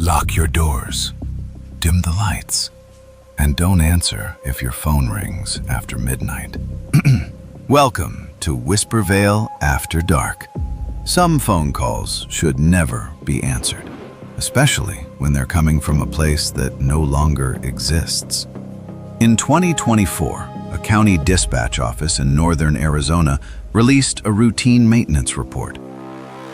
Lock your doors, dim the lights, and don't answer if your phone rings after midnight. Welcome to Whispervale After Dark. Some phone calls should never be answered, especially when they're coming from a place that no longer exists. In 2024, a county dispatch office in northern Arizona released a routine maintenance report.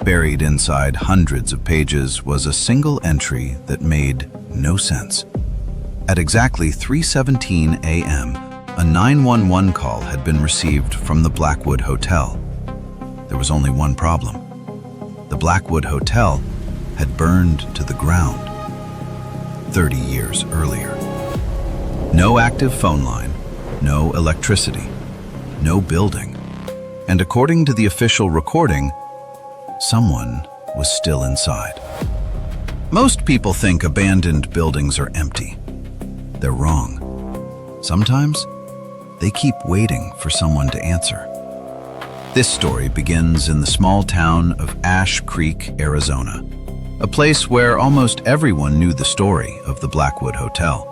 Buried inside hundreds of pages was a single entry that made no sense. At exactly 3:17 a.m., a 911 call had been received from the Blackwood Hotel. There was only one problem. The Blackwood Hotel had burned to the ground 30 years earlier. No active phone line, no electricity, no building. And according to the official recording, someone was still inside. Most people think abandoned buildings are empty. They're wrong. Sometimes they keep waiting for someone to answer. This story begins in the small town of Ash Creek, Arizona, a place where almost everyone knew the story of the Blackwood Hotel.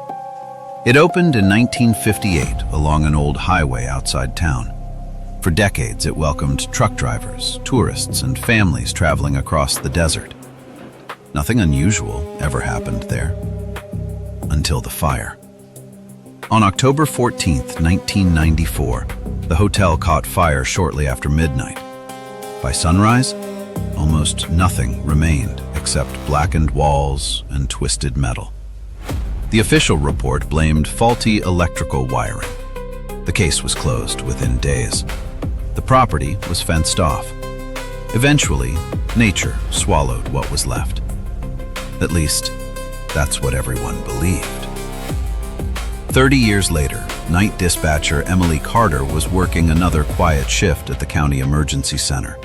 It opened in 1958 along an old highway outside town. For decades, it welcomed truck drivers, tourists, and families traveling across the desert. Nothing unusual ever happened there, until the fire. On October 14, 1994, the hotel caught fire shortly after midnight. By sunrise, almost nothing remained except blackened walls and twisted metal. The official report blamed faulty electrical wiring. The case was closed within days. The property was fenced off. Eventually, nature swallowed what was left. At least, that's what everyone believed. 30 years later, night dispatcher Emily Carter was working another quiet shift at the county emergency center.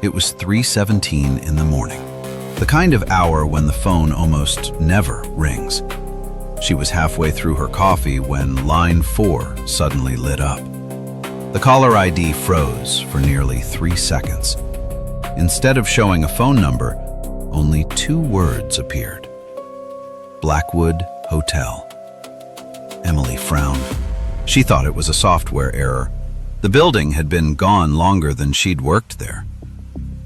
It was 3:17 in the morning, the kind of hour when the phone almost never rings. She was halfway through her coffee when line 4 suddenly lit up. The caller ID froze for nearly 3 seconds. Instead of showing a phone number, only 2 words appeared. Blackwood Hotel. Emily frowned. She thought it was a software error. The building had been gone longer than she'd worked there.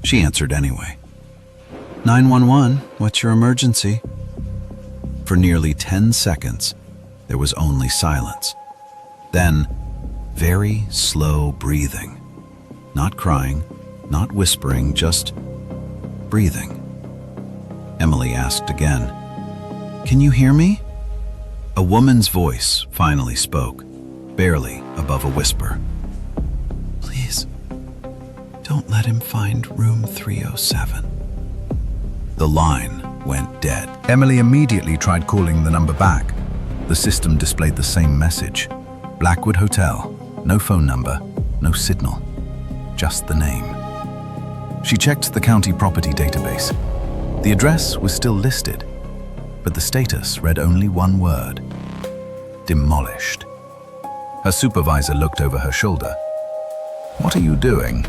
She answered anyway. 911, what's your emergency? For nearly 10 seconds, there was only silence. Then, very slow breathing. Not crying, not whispering, just breathing. Emily asked again, "Can you hear me?" A woman's voice finally spoke, barely above a whisper. "Please, don't let him find room 307. The line went dead. Emily immediately tried calling the number back. The system displayed the same message. Blackwood Hotel. No phone number, no signal, just the name. She checked the county property database. The address was still listed, but the status read only one word: demolished. Her supervisor looked over her shoulder. "What are you doing?"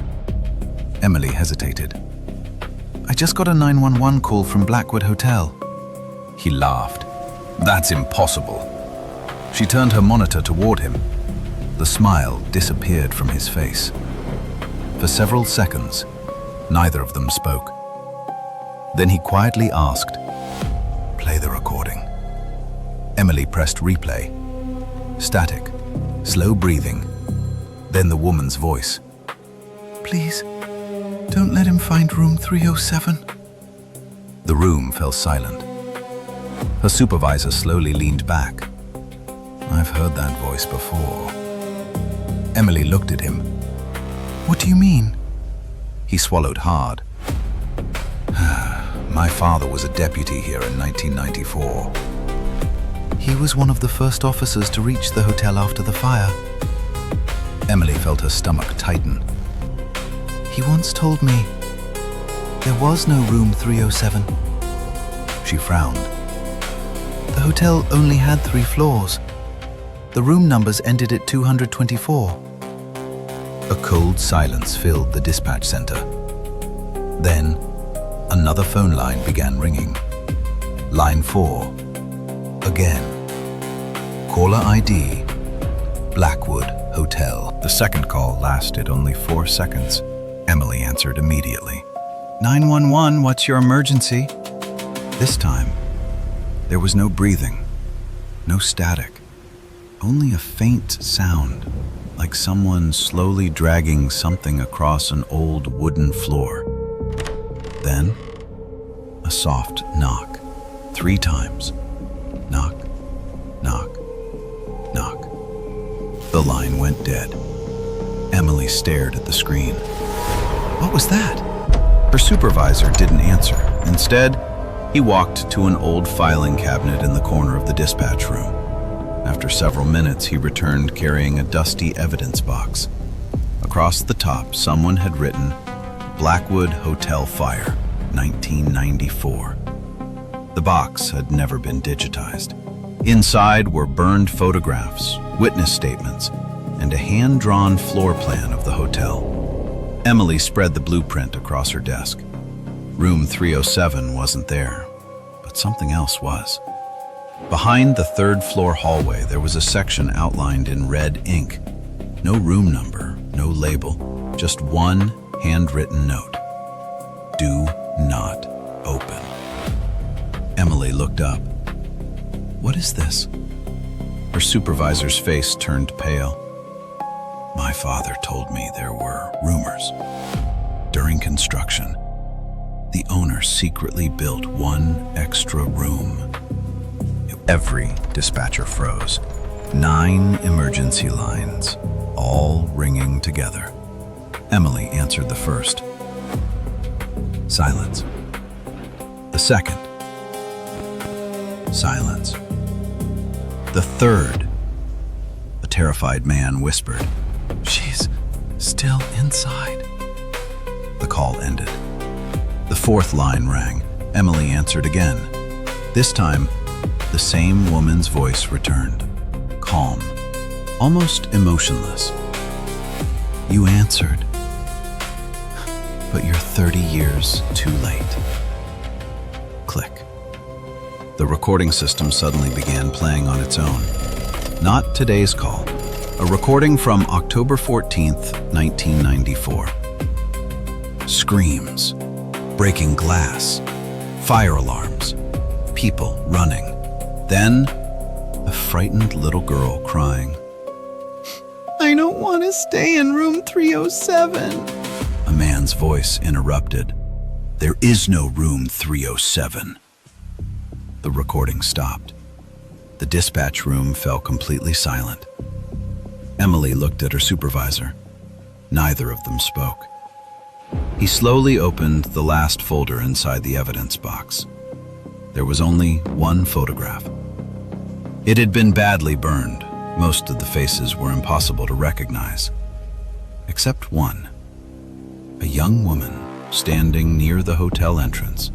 Emily hesitated. "I just got a 911 call from Blackwood Hotel." He laughed. "That's impossible." She turned her monitor toward him. The smile disappeared from his face. For several seconds, neither of them spoke. Then he quietly asked, "Play the recording." Emily pressed replay. Static, slow breathing, then the woman's voice. "Please, don't let him find room 307. The room fell silent. Her supervisor slowly leaned back. "I've heard that voice before." Emily looked at him. "What do you mean?" He swallowed hard. "My father was a deputy here in 1994. He was one of the first officers to reach the hotel after the fire." Emily felt her stomach tighten. "He once told me there was no room 307. She frowned. "The hotel only had 3 floors. The room numbers ended at 224. A cold silence filled the dispatch center. Then, another phone line began ringing. Line 4. Again. Caller ID, Blackwood Hotel. The second call lasted only 4 seconds. Emily answered immediately. 911, what's your emergency? This time, there was no breathing, no static, only a faint sound, like someone slowly dragging something across an old wooden floor. Then, a soft knock, 3 times. Knock, knock, knock. The line went dead. Emily stared at the screen. What was that? Her supervisor didn't answer. Instead, he walked to an old filing cabinet in the corner of the dispatch room. After several minutes, he returned carrying a dusty evidence box. Across the top, someone had written, Blackwood Hotel Fire, 1994. The box had never been digitized. Inside were burned photographs, witness statements, and a hand-drawn floor plan of the hotel. Emily spread the blueprint across her desk. Room 307 wasn't there, but something else was. Behind the 3rd floor hallway, there was a section outlined in red ink. No room number, no label, just one handwritten note. Do not open. Emily looked up. What is this? Her supervisor's face turned pale. My father told me there were rumors. During construction, the owner secretly built one extra room. Every dispatcher froze. 9 emergency lines, all ringing together. Emily answered the first. Silence. The second. Silence. The third. A terrified man whispered, She's still inside. The call ended. The 4th line rang. Emily answered again. This time, the same woman's voice returned, calm, almost emotionless. You answered, but you're 30 years too late. Click. The recording system suddenly began playing on its own. Not today's call. A recording from October 14th, 1994. Screams, breaking glass, fire alarms, people running. Then, a frightened little girl crying. I don't want to stay in room 307. A man's voice interrupted. There is no room 307. The recording stopped. The dispatch room fell completely silent. Emily looked at her supervisor. Neither of them spoke. He slowly opened the last folder inside the evidence box. There was only one photograph. It had been badly burned. Most of the faces were impossible to recognize, except one. A young woman standing near the hotel entrance,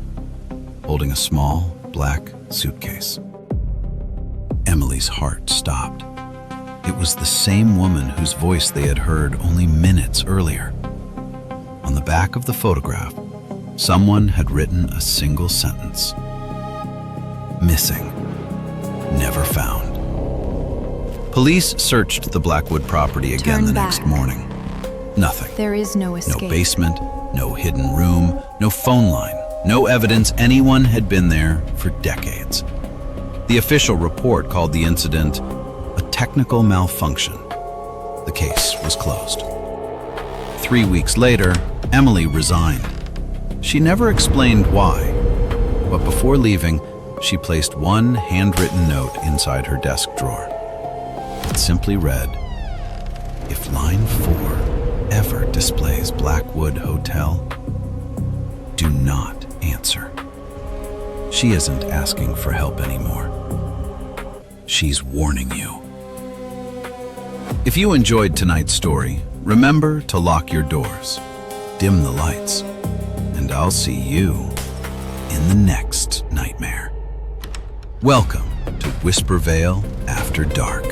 holding a small black suitcase. Emily's heart stopped. It was the same woman whose voice they had heard only minutes earlier. On the back of the photograph, someone had written a single sentence. Missing. Never found. Police searched the Blackwood property again Turn the back. next morning. Nothing. There is no escape. No basement, no hidden room, no phone line, no evidence anyone had been there for decades. The official report called the incident a technical malfunction. The case was closed. 3 weeks later, Emily resigned. She never explained why, but before leaving, she placed one handwritten note inside her desk drawer. It simply read, If line 4 ever displays Blackwood Hotel, do not answer. She isn't asking for help anymore. She's warning you. If you enjoyed tonight's story, remember to lock your doors, dim the lights, and I'll see you in the next nightmare. Welcome to Whispervale After Dark.